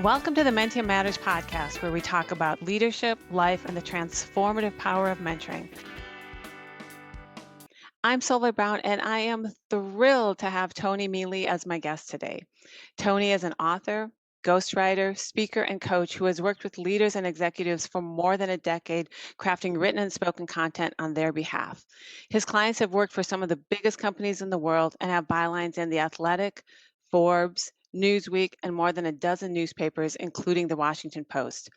Welcome to the Menttium Matters podcast, where we talk about leadership, life, and the transformative power of mentoring. I'm Sylvia Brown, and I am thrilled to have Tony Meale as my guest today. Tony is an author, ghostwriter, speaker, and coach who has worked with leaders and executives for more than a decade, crafting written and spoken content on their behalf. His clients have worked for some of the biggest companies in the world and have bylines in The Athletic, Forbes, Newsweek, and more than a dozen newspapers, including the Washington Post.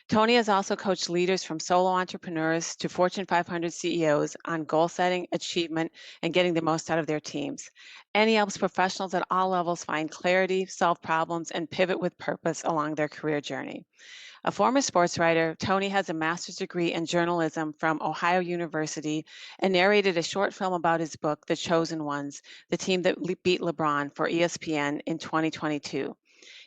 Tony has also coached leaders from solo entrepreneurs to Fortune 500 CEOs on goal setting, achievement, and getting the most out of their teams. And he helps professionals at all levels find clarity, solve problems, and pivot with purpose along their career journey. A former sports writer, Tony has a master's degree in journalism from Ohio University and narrated a short film about his book, The Chosen Ones, the team that beat LeBron for ESPN in 2022.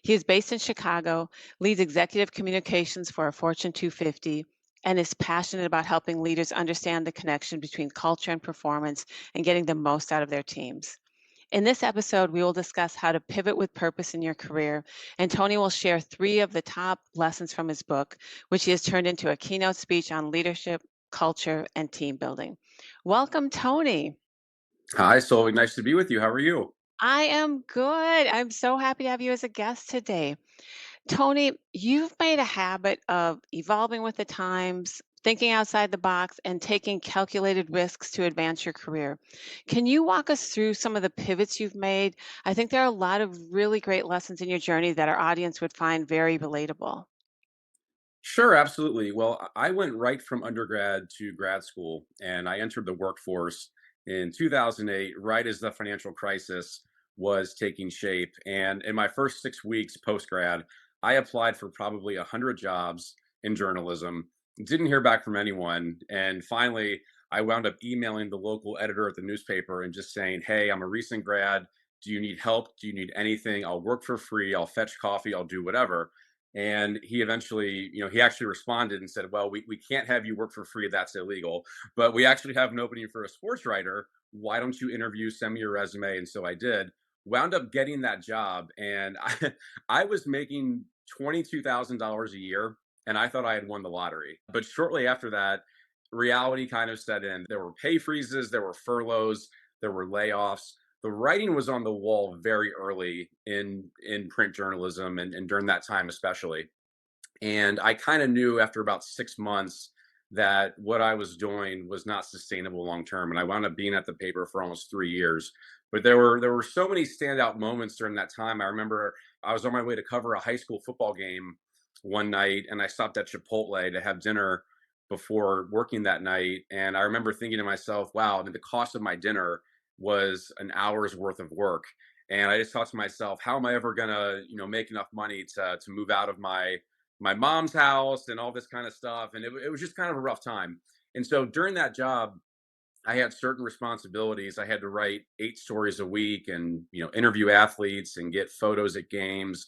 He is based in Chicago, leads executive communications for a Fortune 250, and is passionate about helping leaders understand the connection between culture and performance and getting the most out of their teams. In this episode, we will discuss how to pivot with purpose in your career, and Tony will share 3 of the top lessons from his book, which he has turned into a keynote speech on leadership, culture, and team building. Welcome, Tony. Hi, Solveig. Nice to be with you. How are you? I am good. I'm so happy to have you as a guest today. Tony, you've made a habit of evolving with the times, thinking outside the box, and taking calculated risks to advance your career. Can you walk us through some of the pivots you've made? I think there are a lot of really great lessons in your journey that our audience would find very relatable. Sure, absolutely. Well, I went right from undergrad to grad school, and I entered the workforce in 2008, right as the financial crisis was taking shape. And in my first 6 weeks post grad, I applied for probably 100 jobs in journalism, didn't hear back from anyone. And finally, I wound up emailing the local editor at the newspaper and just saying, "Hey, I'm a recent grad. Do you need help? Do you need anything? I'll work for free. I'll fetch coffee. I'll do whatever." And he eventually, he actually responded and said, "Well, we can't have you work for free. That's illegal. But we actually have an opening for a sports writer. Why don't you interview, send me your resume?" And so I did. Wound up getting that job. And I was making $22,000 a year. And I thought I had won the lottery. But shortly after that, reality kind of set in. There were pay freezes, there were furloughs, there were layoffs. The writing was on the wall very early in print journalism and during that time especially. And I kind of knew after about 6 months that what I was doing was not sustainable long term. And I wound up being at the paper for almost 3 years. But there were so many standout moments during that time. I remember I was on my way to cover a high school football game one night, and I stopped at Chipotle to have dinner before working that night. And I remember thinking to myself, wow, the cost of my dinner was an hour's worth of work. And I just thought to myself, how am I ever gonna, make enough money to move out of my mom's house and all this kind of stuff? And it was just kind of a rough time. And so during that job, I had certain responsibilities. I had to write 8 stories a week and, interview athletes and get photos at games,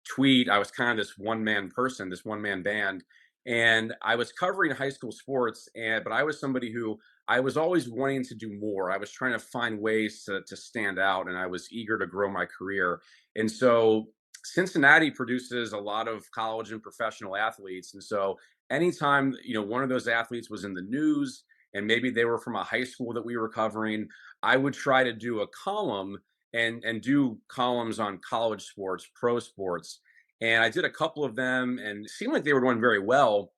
tweet. I was kind of this one man person, this one man band. And I was covering high school sports, but I was somebody who I was always wanting to do more. I was trying to find ways to stand out, and I was eager to grow my career. And so Cincinnati produces a lot of college and professional athletes. And so anytime, one of those athletes was in the news and maybe they were from a high school that we were covering, I would try to do a column and do columns on college sports, pro sports. And I did a couple of them and it seemed like they were doing very well.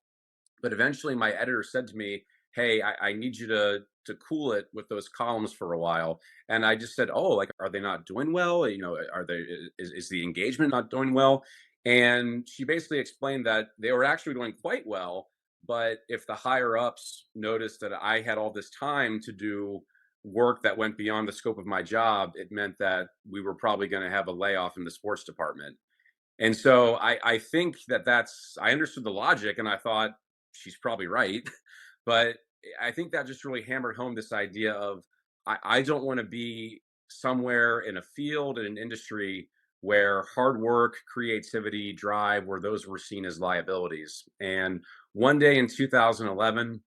But eventually my editor said to me, "Hey, I need you to cool it with those columns for a while." And I just said, "Oh, like, are they not doing well? Are they, is the engagement not doing well?" And she basically explained that they were actually doing quite well. But if the higher ups noticed that I had all this time to do work that went beyond the scope of my job, it meant that we were probably going to have a layoff in the sports department. And so I think I understood the logic and I thought she's probably right. But I think that just really hammered home this idea of I don't want to be somewhere in a field, in an industry where hard work, creativity, drive, where those were seen as liabilities. And one day in 2011,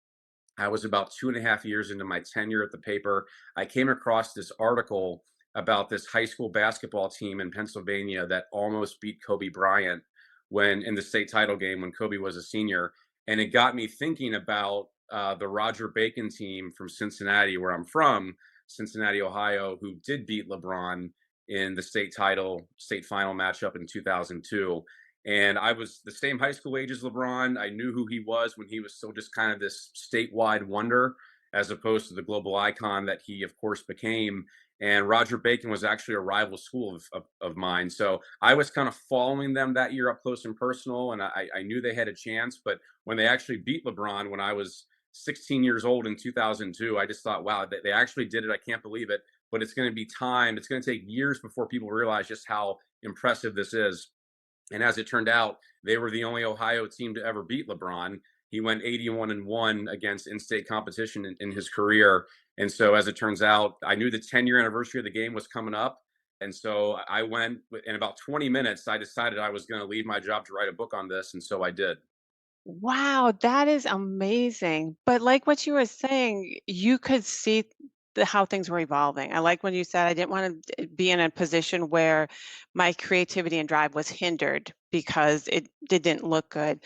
I was about 2.5 years into my tenure at the paper. I came across this article about this high school basketball team in Pennsylvania that almost beat Kobe Bryant when in the state title game when Kobe was a senior, and it got me thinking about the Roger Bacon team from Cincinnati, where I'm from, Cincinnati, Ohio, who did beat LeBron in the state final matchup in 2002. And I was the same high school age as LeBron. I knew who he was when he was still just kind of this statewide wonder, as opposed to the global icon that he, of course, became. And Roger Bacon was actually a rival school of mine. So I was kind of following them that year up close and personal. And I knew they had a chance. But when they actually beat LeBron when I was 16 years old in 2002, I just thought, wow, they actually did it. I can't believe it. But it's going to be time. It's going to take years before people realize just how impressive this is. And as it turned out, they were the only Ohio team to ever beat LeBron. He went 81-1 against in-state competition in his career. And so, as it turns out, I knew the 10-year anniversary of the game was coming up. And so I went in about 20 minutes. I decided I was going to leave my job to write a book on this. And so I did. Wow, that is amazing. But like what you were saying, you could see how things were evolving. I like when you said I didn't want to be in a position where my creativity and drive was hindered because it didn't look good.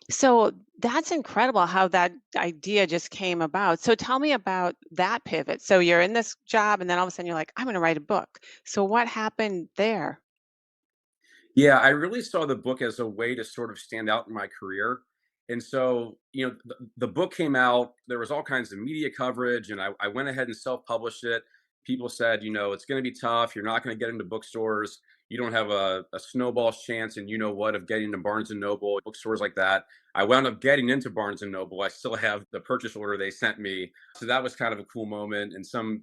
So that's incredible how that idea just came about. So tell me about that pivot. So you're in this job and then all of a sudden you're like, I'm going to write a book. So what happened there? Yeah, I really saw the book as a way to sort of stand out in my career. And so, the book came out, there was all kinds of media coverage, and I went ahead and self published it. People said, it's going to be tough. You're not going to get into bookstores. You don't have a snowball's chance, and you know what, of getting into Barnes and Noble, bookstores like that. I wound up getting into Barnes and Noble. I still have the purchase order they sent me. So that was kind of a cool moment. And some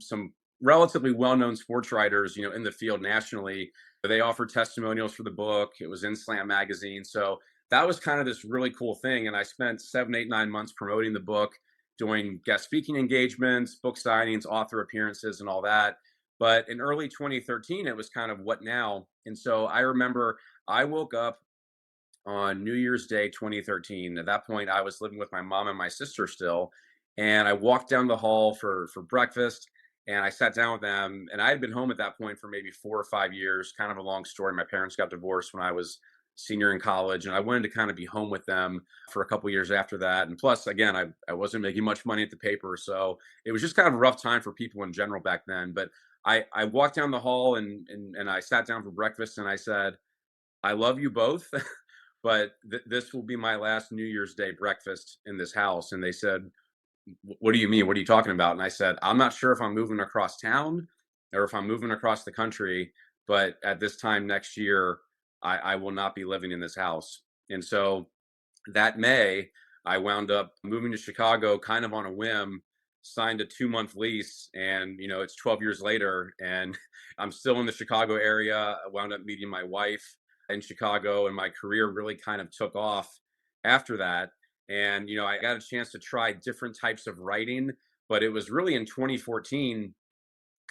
relatively well known sports writers, in the field nationally, they offered testimonials for the book. It was in Slam magazine. So that was kind of this really cool thing. And I spent 7, 8, 9 months promoting the book, doing guest speaking engagements, book signings, author appearances, and all that. But in early 2013, it was kind of what now? And so I remember I woke up on New Year's Day 2013. At that point, I was living with my mom and my sister still. And I walked down the hall for breakfast and I sat down with them. And I had been home at that point for maybe 4 or 5 years, kind of a long story. My parents got divorced when I was senior in college, and I wanted to kind of be home with them for a couple years after that. And plus, again, I wasn't making much money at the paper. So it was just kind of a rough time for people in general back then. But I walked down the hall and I sat down for breakfast and I said, I love you both, but this will be my last New Year's Day breakfast in this house. And they said, What do you mean? What are you talking about?" And I said, "I'm not sure if I'm moving across town or if I'm moving across the country, but at this time next year, I will not be living in this house." And so that May, I wound up moving to Chicago kind of on a whim, signed a 2-month lease, and it's 12 years later, and I'm still in the Chicago area. I wound up meeting my wife in Chicago, and my career really kind of took off after that. And I got a chance to try different types of writing, but it was really in 2014,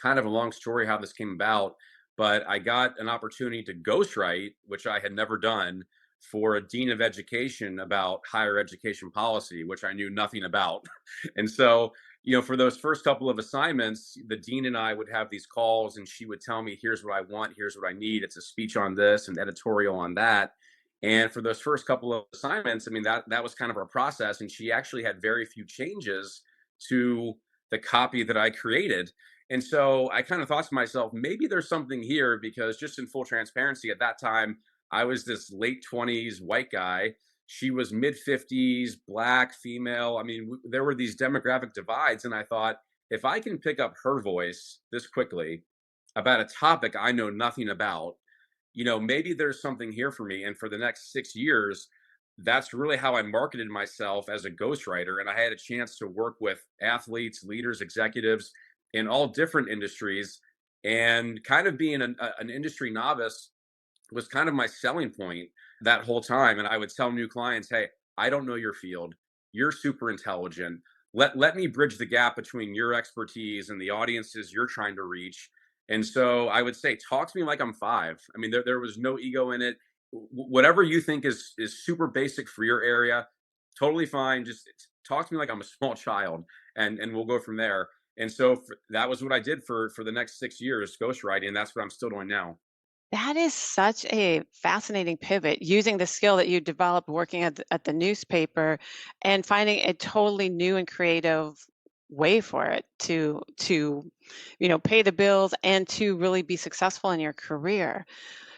kind of a long story how this came about, but I got an opportunity to ghostwrite, which I had never done, for a dean of education about higher education policy, which I knew nothing about. And so, for those first couple of assignments, the dean and I would have these calls, and she would tell me, here's what I want, here's what I need. It's a speech on this, and editorial on that. And for those first couple of assignments, I mean, that was kind of our process. And she actually had very few changes to the copy that I created. And so I kind of thought to myself, maybe there's something here, because just in full transparency, at that time, I was this late 20s white guy. She was mid 50s, black, female. I mean, there were these demographic divides. And I thought, if I can pick up her voice this quickly about a topic I know nothing about, maybe there's something here for me. And for the next 6 years, that's really how I marketed myself as a ghostwriter. And I had a chance to work with athletes, leaders, executives in all different industries. And kind of being an industry novice was kind of my selling point that whole time. And I would tell new clients, hey, I don't know your field. You're super intelligent. Let me bridge the gap between your expertise and the audiences you're trying to reach. And so I would say, talk to me like I'm five. I mean, there was no ego in it. Whatever you think is super basic for your area, totally fine. Just talk to me like I'm a small child, and we'll go from there. And so that was what I did for the next 6 years, ghostwriting. And that's what I'm still doing now. That is such a fascinating pivot, using the skill that you developed working at the newspaper and finding a totally new and creative way for it to pay the bills and to really be successful in your career.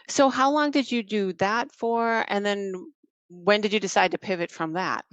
So how long did you do that for? And then when did you decide to pivot from that?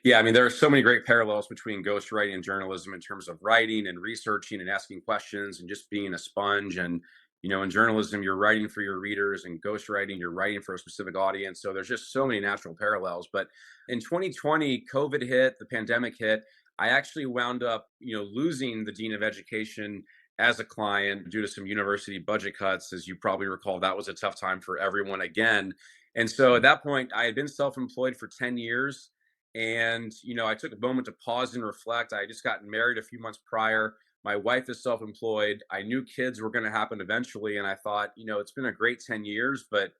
Yeah, I mean, there are so many great parallels between ghostwriting and journalism in terms of writing and researching and asking questions and just being a sponge. And, in journalism, you're writing for your readers, and ghostwriting, you're writing for a specific audience. So there's just so many natural parallels. But in 2020, COVID hit, the pandemic hit. I actually wound up, losing the dean of education as a client due to some university budget cuts. As you probably recall, that was a tough time for everyone again. And so at that point, I had been self employed for 10 years, and, I took a moment to pause and reflect. I had just gotten married a few months prior. My wife is self employed. I knew kids were going to happen eventually. And I thought, it's been a great 10 years, but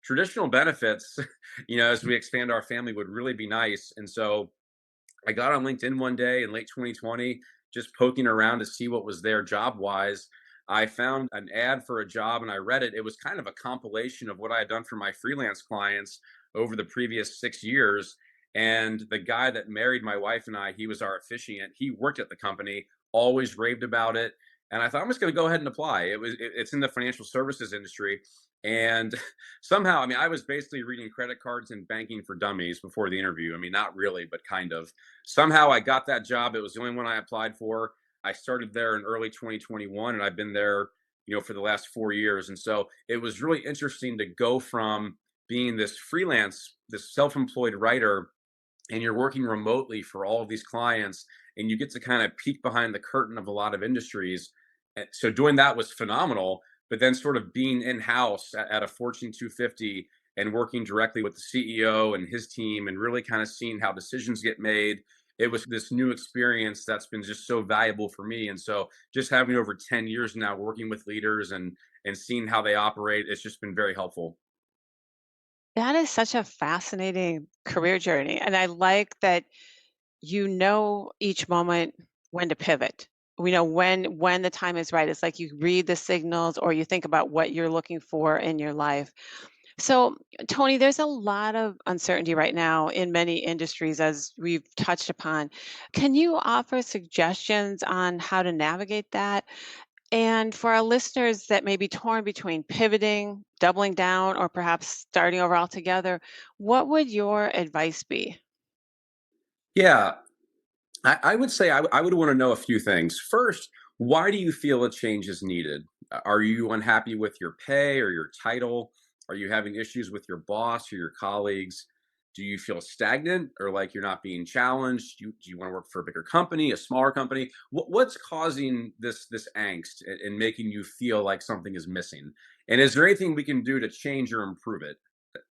traditional benefits, as we expand our family would really be nice. And so I got on LinkedIn one day in late 2020, just poking around to see what was there job wise. I found an ad for a job and I read it. It was kind of a compilation of what I had done for my freelance clients over the previous 6 years. And the guy that married my wife and I, he was our officiant. He worked at the company, always raved about it. And I thought, I'm just going to go ahead and apply. It's in the financial services industry. And somehow, I mean, I was basically reading credit cards and banking for dummies before the interview. I mean, not really, but kind of. Somehow I got that job. It was the only one I applied for. I started there in early 2021, and I've been there, for the last 4 years. And so it was really interesting to go from being this self-employed writer, and you're working remotely for all of these clients, and you get to kind of peek behind the curtain of a lot of industries. So doing that was phenomenal, but then sort of being in-house at a Fortune 250 and working directly with the CEO and his team and really kind of seeing how decisions get made, it was this new experience that's been just so valuable for me. And so just having over 10 years now working with leaders and seeing how they operate, it's just been very helpful. That is such a fascinating career journey. And I like that you know each moment when to pivot. We know when the time is right. It's like you read the signals or you think about what you're looking for in your life. So, Tony, there's a lot of uncertainty right now in many industries, as we've touched upon. Can you offer suggestions on how to navigate that? And for our listeners that may be torn between pivoting, doubling down, or perhaps starting over altogether, what would your advice be? Yeah, I would say I would want to know a few things. First, why do you feel a change is needed? Are you unhappy with your pay or your title? Are you having issues with your boss or your colleagues? Do you feel stagnant or like you're not being challenged? Do you want to work for a bigger company, a smaller company? What's causing this angst and making you feel like something is missing? And is there anything we can do to change or improve it?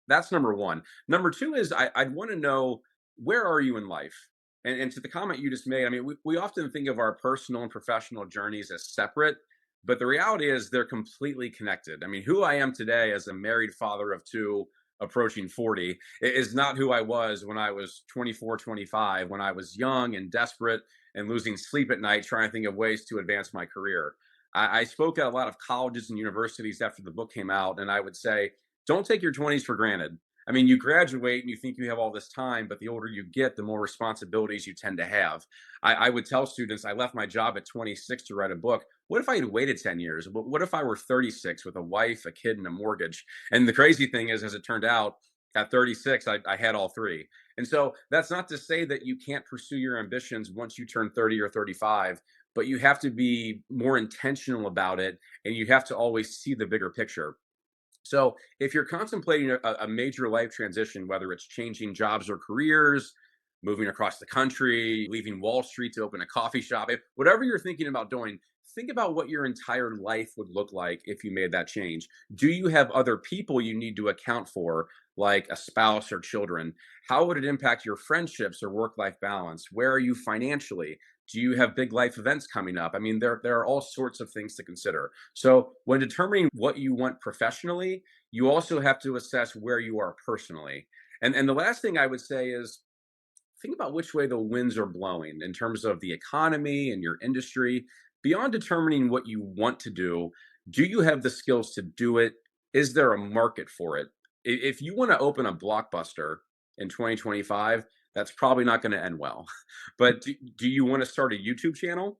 That's number one. Number two is I'd want to know, where are you in life? And to the comment you just made, I mean, we often think of our personal and professional journeys as separate, but the reality is they're completely connected. I mean, who I am today as a married father of two approaching 40 is not who I was when I was 24, 25, when I was young and desperate and losing sleep at night trying to think of ways to advance my career. I spoke at a lot of colleges and universities after the book came out, and I would say, don't take your 20s for granted. I mean, you graduate and you think you have all this time, but the older you get, the more responsibilities you tend to have. I would tell students, I left my job at 26 to write a book. What if I had waited 10 years? What if I were 36 with a wife, a kid, and a mortgage? And the crazy thing is, as it turned out, at 36, I had all three. And so that's not to say that you can't pursue your ambitions once you turn 30 or 35, but you have to be more intentional about it, and you have to always see the bigger picture. So, if you're contemplating a major life transition, whether it's changing jobs or careers, moving across the country, leaving Wall Street to open a coffee shop, whatever you're thinking about doing, think about what your entire life would look like if you made that change. Do you have other people you need to account for, like a spouse or children? How would it impact your friendships or work life balance? Where are you financially? Do you have big life events coming up? I mean, there are all sorts of things to consider. So, when determining what you want professionally, you also have to assess where you are personally. And the last thing I would say is, think about which way the winds are blowing in terms of the economy and your industry. Beyond determining what you want to do you have the skills to do it? Is there a market for it? If you want to open a Blockbuster in 2025, that's probably not going to end well. But do you want to start a YouTube channel?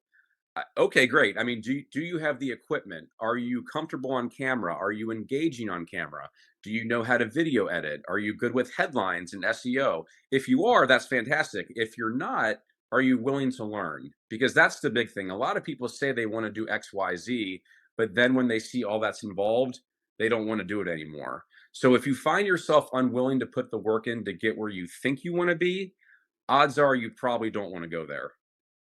Okay, great. I mean, do you have the equipment? Are you comfortable on camera? Are you engaging on camera? Do you know how to video edit? Are you good with headlines and SEO? If you are, that's fantastic. If you're not, are you willing to learn? Because that's the big thing. A lot of people say they want to do XYZ, but then when they see all that's involved, they don't want to do it anymore. So if you find yourself unwilling to put the work in to get where you think you want to be, odds are you probably don't want to go there.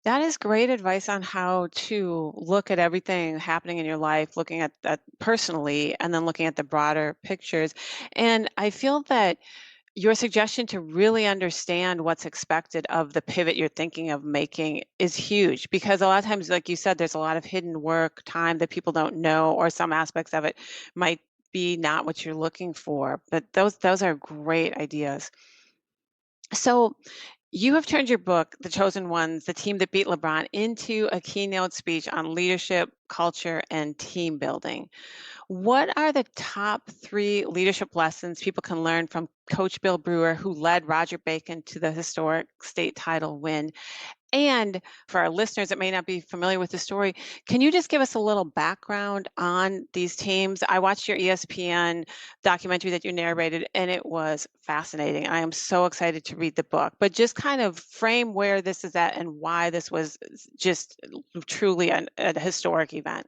That is great advice on how to look at everything happening in your life, looking at that personally, and then looking at the broader pictures. And I feel that your suggestion to really understand what's expected of the pivot you're thinking of making is huge because a lot of times, like you said, there's a lot of hidden work, time that people don't know, or some aspects of it might be not what you're looking for. But those are great ideas. So you have turned your book, The Chosen Ones, The Team That Beat LeBron, into a keynote speech on leadership, culture, and team building. What are the top three leadership lessons people can learn from Coach Bill Brewer, who led Roger Bacon to the historic state title win? And for our listeners that may not be familiar with the story, can you just give us a little background on these teams? I watched your ESPN documentary that you narrated, and it was fascinating. I am so excited to read the book, but just kind of frame where this is at and why this was just truly a historic event.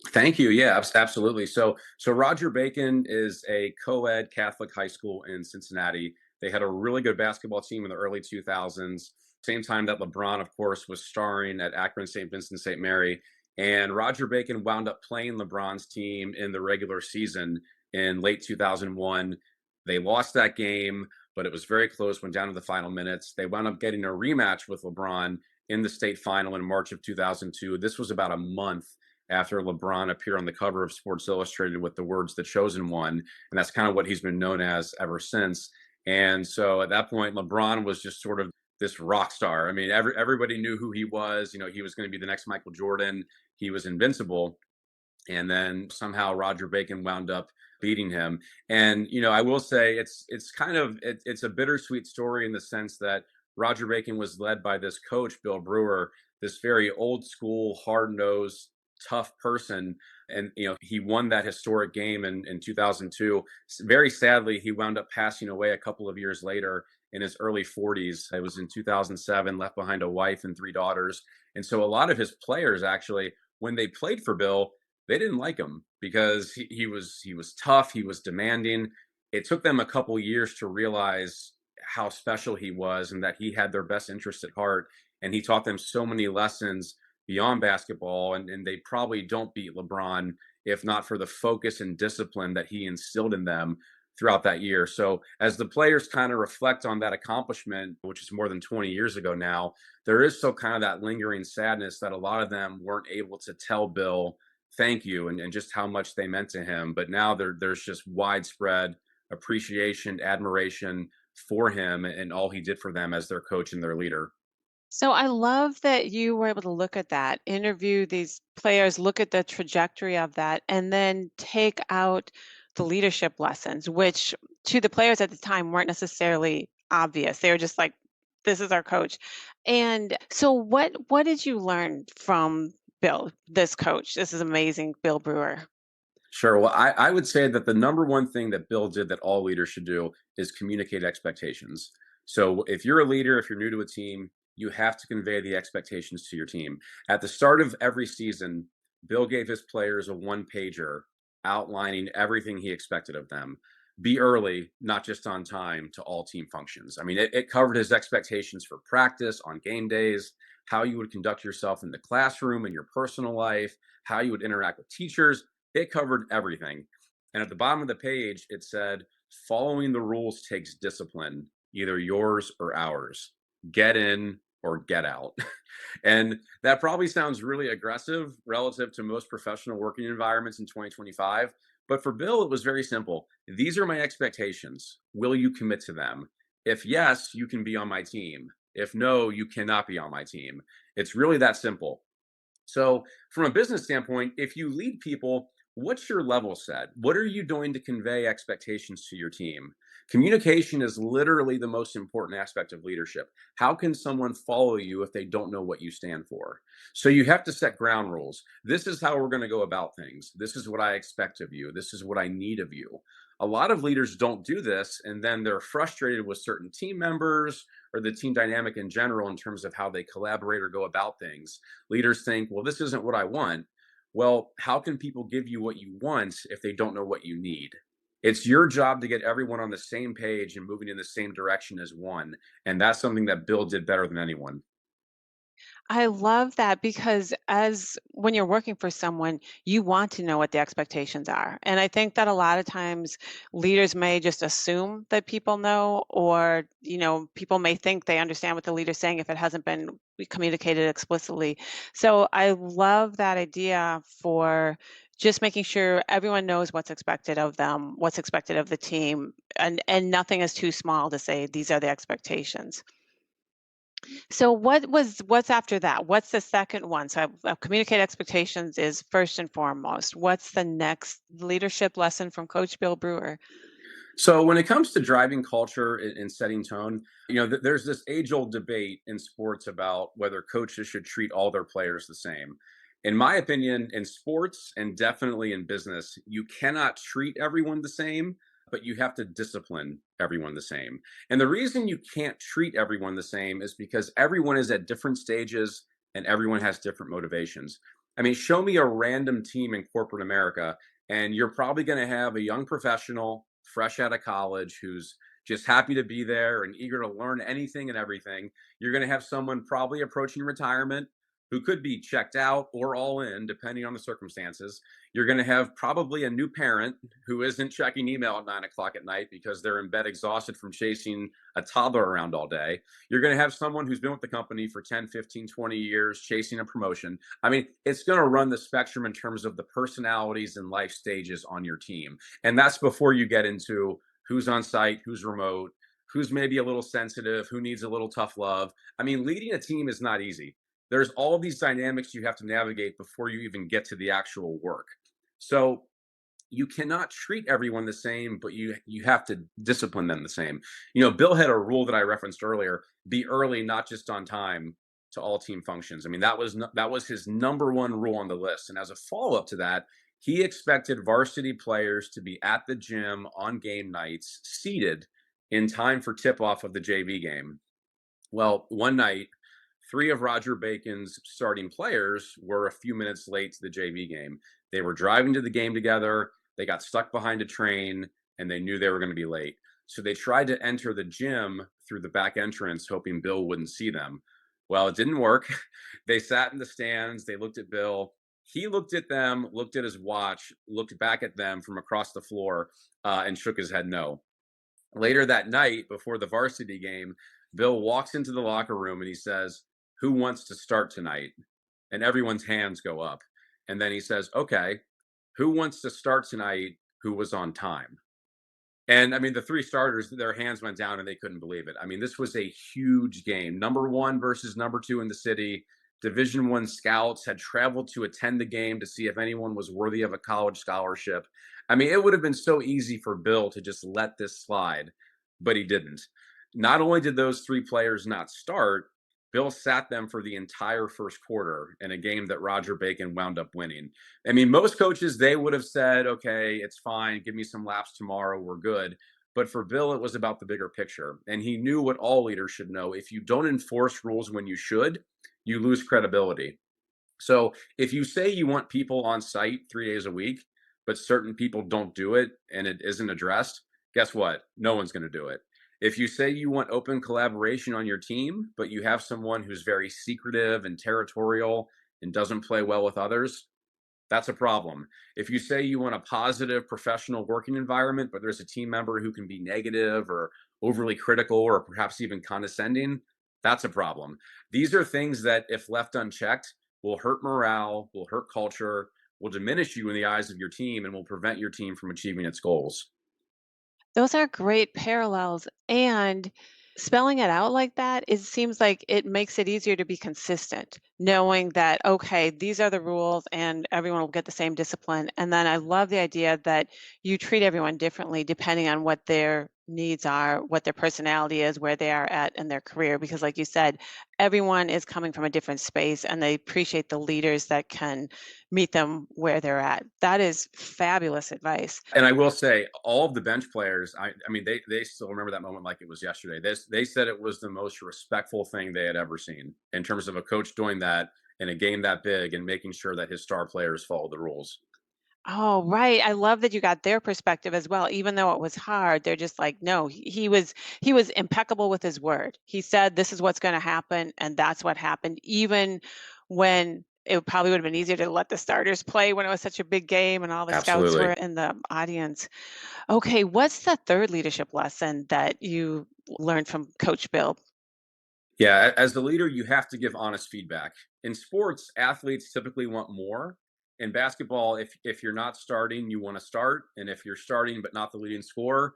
Thank you. Yeah, absolutely. So Roger Bacon is a co-ed Catholic high school in Cincinnati. They had a really good basketball team in the early 2000s. Same time that LeBron, of course, was starring at Akron St. Vincent St. Mary. And Roger Bacon wound up playing LeBron's team in the regular season in late 2001. They lost that game, but it was very close, went down to the final minutes. They wound up getting a rematch with LeBron in the state final in March of 2002. This was about a month after LeBron appeared on the cover of Sports Illustrated with the words "The Chosen One," and that's kind of what he's been known as ever since. And so at that point, LeBron was just sort of this rock star. I mean, everybody knew who he was. You know, he was going to be the next Michael Jordan. He was invincible. And then somehow Roger Bacon wound up beating him. And I will say it's kind of it's a bittersweet story in the sense that Roger Bacon was led by this coach Bill Brewer, this very old school, hard nosed, tough person, and he won that historic game in 2002. Very sadly, he wound up passing away a couple of years later in his early 40s. It was in 2007, left behind a wife and three daughters. And so a lot of his players actually, when they played for Bill, they didn't like him because he was tough, he was demanding. It took them a couple years to realize how special he was and that he had their best interest at heart. And he taught them so many lessons beyond basketball. And they probably don't beat LeBron if not for the focus and discipline that he instilled in them throughout that year. So as the players kind of reflect on that accomplishment, which is more than 20 years ago now, there is still kind of that lingering sadness that a lot of them weren't able to tell Bill thank you and just how much they meant to him. But now there's just widespread appreciation, admiration for him and all he did for them as their coach and their leader. So I love that you were able to look at that, interview these players, look at the trajectory of that, and then take out the leadership lessons, which to the players at the time weren't necessarily obvious. They were just like, this is our coach. And so what did you learn from Bill, this coach? This is amazing, Bill Brewer. Sure. Well, I would say that the number one thing that Bill did that all leaders should do is communicate expectations. So if you're a leader, if you're new to a team, you have to convey the expectations to your team. At the start of every season, Bill gave his players a one pager outlining everything he expected of them. Be early, not just on time, to all team functions. I mean, it covered his expectations for practice, on game days, how you would conduct yourself in the classroom, in your personal life, how you would interact with teachers. It covered everything. And at the bottom of the page, it said, following the rules takes discipline, either yours or ours. Get in or get out. And that probably sounds really aggressive relative to most professional working environments in 2025. But for Bill, it was very simple. These are my expectations. Will you commit to them? If yes, you can be on my team. If no, you cannot be on my team. It's really that simple. So, from a business standpoint, if you lead people, What's your level set? What are you doing to convey expectations to your team? Communication is literally the most important aspect of leadership. How can someone follow you if they don't know what you stand for? So you have to set ground rules. This is how we're going to go about things. This is what I expect of you. This is what I need of you. A lot of leaders don't do this, and then they're frustrated with certain team members or the team dynamic in general in terms of how they collaborate or go about things. Leaders think, well, this isn't what I want. Well, how can people give you what you want if they don't know what you need? It's your job to get everyone on the same page and moving in the same direction as one. And that's something that Bill did better than anyone. I love that because as when you're working for someone, you want to know what the expectations are. And I think that a lot of times leaders may just assume that people know, or, people may think they understand what the leader's saying if it hasn't been communicated explicitly. So I love that idea for just making sure everyone knows what's expected of them, what's expected of the team, and nothing is too small to say these are the expectations. So what's after that? What's the second one? So communicate expectations is first and foremost. What's the next leadership lesson from Coach Bill Brewer? So when it comes to driving culture and setting tone, there's this age-old debate in sports about whether coaches should treat all their players the same. In my opinion, in sports and definitely in business, you cannot treat everyone the same, but you have to discipline everyone the same. And the reason you can't treat everyone the same is because everyone is at different stages and everyone has different motivations. I mean, show me a random team in corporate America, and you're probably going to have a young professional fresh out of college who's just happy to be there and eager to learn anything and everything. You're going to have someone probably approaching retirement who could be checked out or all in, depending on the circumstances. You're going to have probably a new parent who isn't checking email at 9 o'clock at night because they're in bed exhausted from chasing a toddler around all day. You're going to have someone who's been with the company for 10, 15, 20 years chasing a promotion. I mean, it's going to run the spectrum in terms of the personalities and life stages on your team. And that's before you get into who's on site, who's remote, who's maybe a little sensitive, who needs a little tough love. I mean, leading a team is not easy. There's all these dynamics you have to navigate before you even get to the actual work. So you cannot treat everyone the same, but you have to discipline them the same. Bill had a rule that I referenced earlier: be early, not just on time, to all team functions. I mean, that was his number one rule on the list. And as a follow up to that, he expected varsity players to be at the gym on game nights, seated in time for tip off of the JV game. Well, one night, three of Roger Bacon's starting players were a few minutes late to the JV game. They were driving to the game together. They got stuck behind a train and they knew they were going to be late. So they tried to enter the gym through the back entrance, hoping Bill wouldn't see them. Well, it didn't work. They sat in the stands. They looked at Bill. He looked at them, looked at his watch, looked back at them from across the floor, and shook his head no. Later that night, before the varsity game, Bill walks into the locker room and he says, "Who wants to start tonight?" And everyone's hands go up. And then he says, "Okay, who wants to start tonight who was on time?" And I mean, the three starters, their hands went down and they couldn't believe it. I mean, this was a huge game. Number one versus number two in the city. Division I scouts had traveled to attend the game to see if anyone was worthy of a college scholarship. I mean, it would have been so easy for Bill to just let this slide, but he didn't. Not only did those three players not start, Bill sat them for the entire first quarter in a game that Roger Bacon wound up winning. I mean, most coaches, they would have said, okay, it's fine. Give me some laps tomorrow. We're good. But for Bill, it was about the bigger picture. And he knew what all leaders should know. If you don't enforce rules when you should, you lose credibility. So if you say you want people on site 3 days a week, but certain people don't do it and it isn't addressed, guess what? No one's going to do it. If you say you want open collaboration on your team, but you have someone who's very secretive and territorial and doesn't play well with others, that's a problem. If you say you want a positive professional working environment, but there's a team member who can be negative or overly critical or perhaps even condescending, that's a problem. These are things that, if left unchecked, will hurt morale, will hurt culture, will diminish you in the eyes of your team, and will prevent your team from achieving its goals. Those are great parallels. And Spelling it out like that, it seems like it makes it easier to be consistent, knowing that, okay, these are the rules and everyone will get the same discipline. And then I love the idea that you treat everyone differently depending on what their needs are, what their personality is, where they are at in their career. Because, like you said, everyone is coming from a different space and they appreciate the leaders that can meet them where they're at. That is fabulous advice. And I will say, all of the bench players, I mean, they still remember that moment like it was yesterday. They said it was the most respectful thing they had ever seen in terms of a coach doing that in a game that big and making sure that his star players follow the rules. Oh, right. I love that you got their perspective as well. Even though it was hard, they're just like, no, he was impeccable with his word. He said this is what's going to happen, and that's what happened. Even when it probably would have been easier to let the starters play when it was such a big game and all the scouts were Absolutely. in the audience. Okay, what's the third leadership lesson that you learned from Coach Bill? Yeah, as the leader, you have to give honest feedback. In sports, athletes typically want more. In basketball, if you're not starting, you want to start, and if you're starting but not the leading scorer,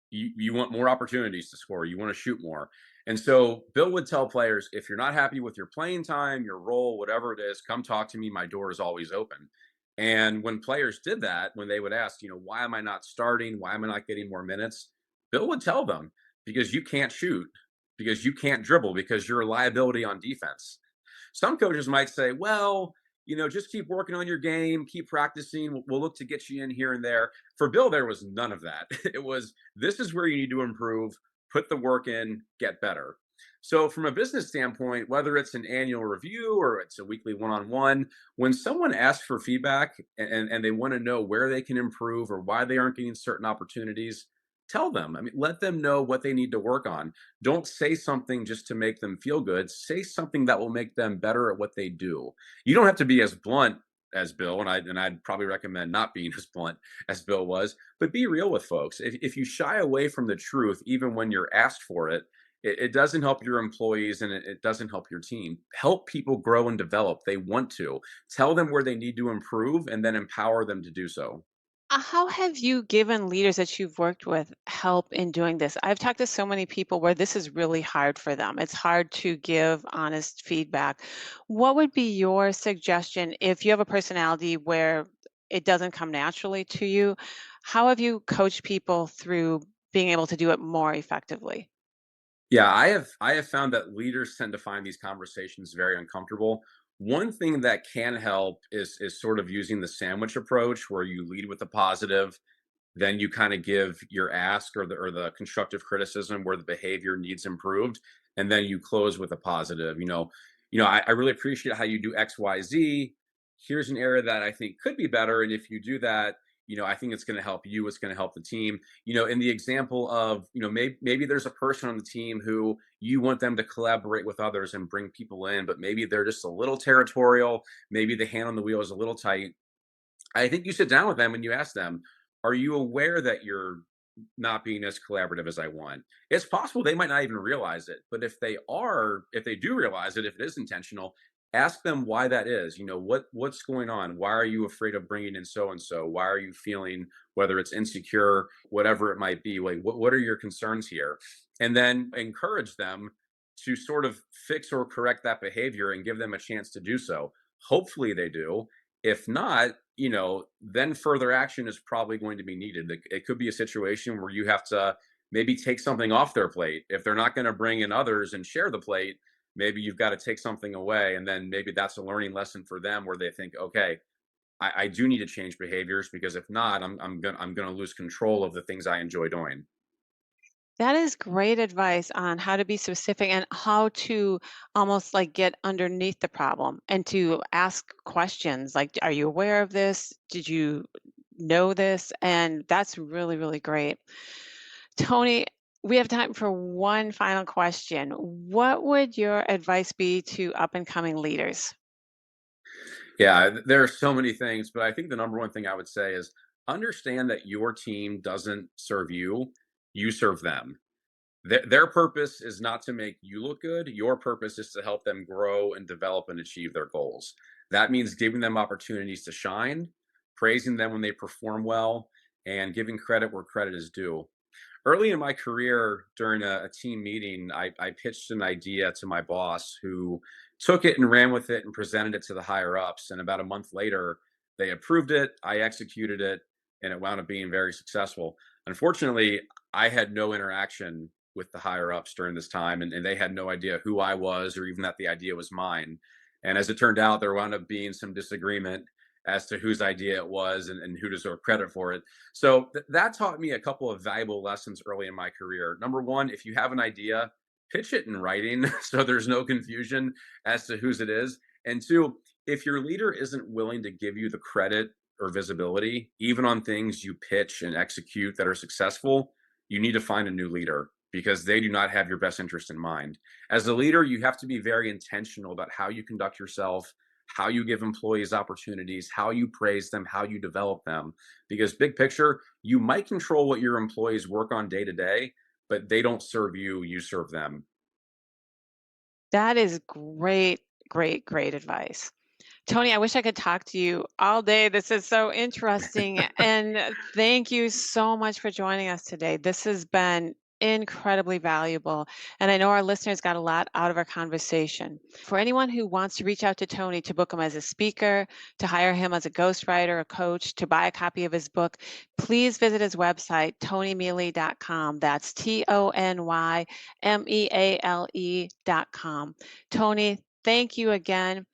you want more opportunities to score. You want to shoot more. And so Bill would tell players, if you're not happy with your playing time, your role, whatever it is, come talk to me. My door is always open. And when players did that, when they would ask, why am I not starting? Why am I not getting more minutes? Bill would tell them, because you can't shoot, because you can't dribble, because you're a liability on defense. Some coaches might say, well, just keep working on your game, keep practicing. We'll look to get you in here and there. For Bill, there was none of that. It was, this is where you need to improve, put the work in, get better. So, from a business standpoint, whether it's an annual review or it's a weekly one on one, when someone asks for feedback and they want to know where they can improve or why they aren't getting certain opportunities, tell them. I mean, let them know what they need to work on. Don't say something just to make them feel good. Say something that will make them better at what they do. You don't have to be as blunt as Bill, and I'd probably recommend not being as blunt as Bill was, but be real with folks. If you shy away from the truth, even when you're asked for it, it doesn't help your employees and it doesn't help your team. Help people grow and develop. They want to. Tell them where they need to improve and then empower them to do so. How have you given leaders that you've worked with help in doing this? I've talked to so many people where this is really hard for them. It's hard to give honest feedback. What would be your suggestion if you have a personality where it doesn't come naturally to you? How have you coached people through being able to do it more effectively? Yeah, I have found that leaders tend to find these conversations very uncomfortable. One thing that can help is sort of using the sandwich approach where you lead with the positive, then you kind of give your ask or the constructive criticism where the behavior needs improved, and then you close with a positive. I really appreciate how you do XYZ. Here's an area that I think could be better, and if you do that, I think it's going to help you. It's going to help the team. In the example of, maybe there's a person on the team who you want them to collaborate with others and bring people in, but maybe they're just a little territorial. Maybe the hand on the wheel is a little tight. I think you sit down with them and you ask them, "Are you aware that you're not being as collaborative as I want?" It's possible they might not even realize it, but if they do realize it, if it is intentional, ask them why that is. What's going on? Why are you afraid of bringing in so and so? Why are you feeling, whether it's insecure, whatever it might be? Like, what are your concerns here? And then encourage them to sort of fix or correct that behavior and give them a chance to do so. Hopefully they do. If not, then further action is probably going to be needed. It could be a situation where you have to maybe take something off their plate. If they're not going to bring in others and share the plate, maybe you've got to take something away. And then maybe that's a learning lesson for them where they think, okay, I do need to change behaviors because if not, I'm gonna lose control of the things I enjoy doing. That is great advice on how to be specific and how to almost like get underneath the problem and to ask questions like, are you aware of this? Did you know this? And that's really, really great. Tony, we have time for one final question. What would your advice be to up and coming leaders? Yeah, there are so many things, but I think the number one thing I would say is understand that your team doesn't serve you, you serve them. Their purpose is not to make you look good. Your purpose is to help them grow and develop and achieve their goals. That means giving them opportunities to shine, praising them when they perform well, and giving credit where credit is due. Early in my career, during a team meeting, I pitched an idea to my boss who took it and ran with it and presented it to the higher ups. And about a month later, they approved it. I executed it, and it wound up being very successful. Unfortunately, I had no interaction with the higher ups during this time, and they had no idea who I was or even that the idea was mine. And as it turned out, there wound up being some disagreement as to whose idea it was and who deserved credit for it. So that taught me a couple of valuable lessons early in my career. Number one, if you have an idea, pitch it in writing so there's no confusion as to whose it is. And two, if your leader isn't willing to give you the credit or visibility, even on things you pitch and execute that are successful, you need to find a new leader because they do not have your best interest in mind. As a leader, you have to be very intentional about how you conduct yourself, how you give employees opportunities, how you praise them, how you develop them. Because, big picture, you might control what your employees work on day to day, but they don't serve you, you serve them. That is great, great, great advice. Tony, I wish I could talk to you all day. This is so interesting. And thank you so much for joining us today. This has been incredibly valuable. And I know our listeners got a lot out of our conversation. For anyone who wants to reach out to Tony to book him as a speaker, to hire him as a ghostwriter, a coach, to buy a copy of his book, please visit his website, tonymeale.com. That's TonyMeale.com. Tony, thank you again.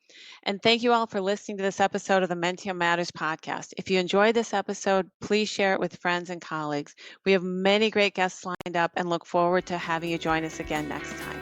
And thank you all for listening to this episode of the Menttium Matters podcast. If you enjoyed this episode, please share it with friends and colleagues. We have many great guests lined up and look forward to having you join us again next time.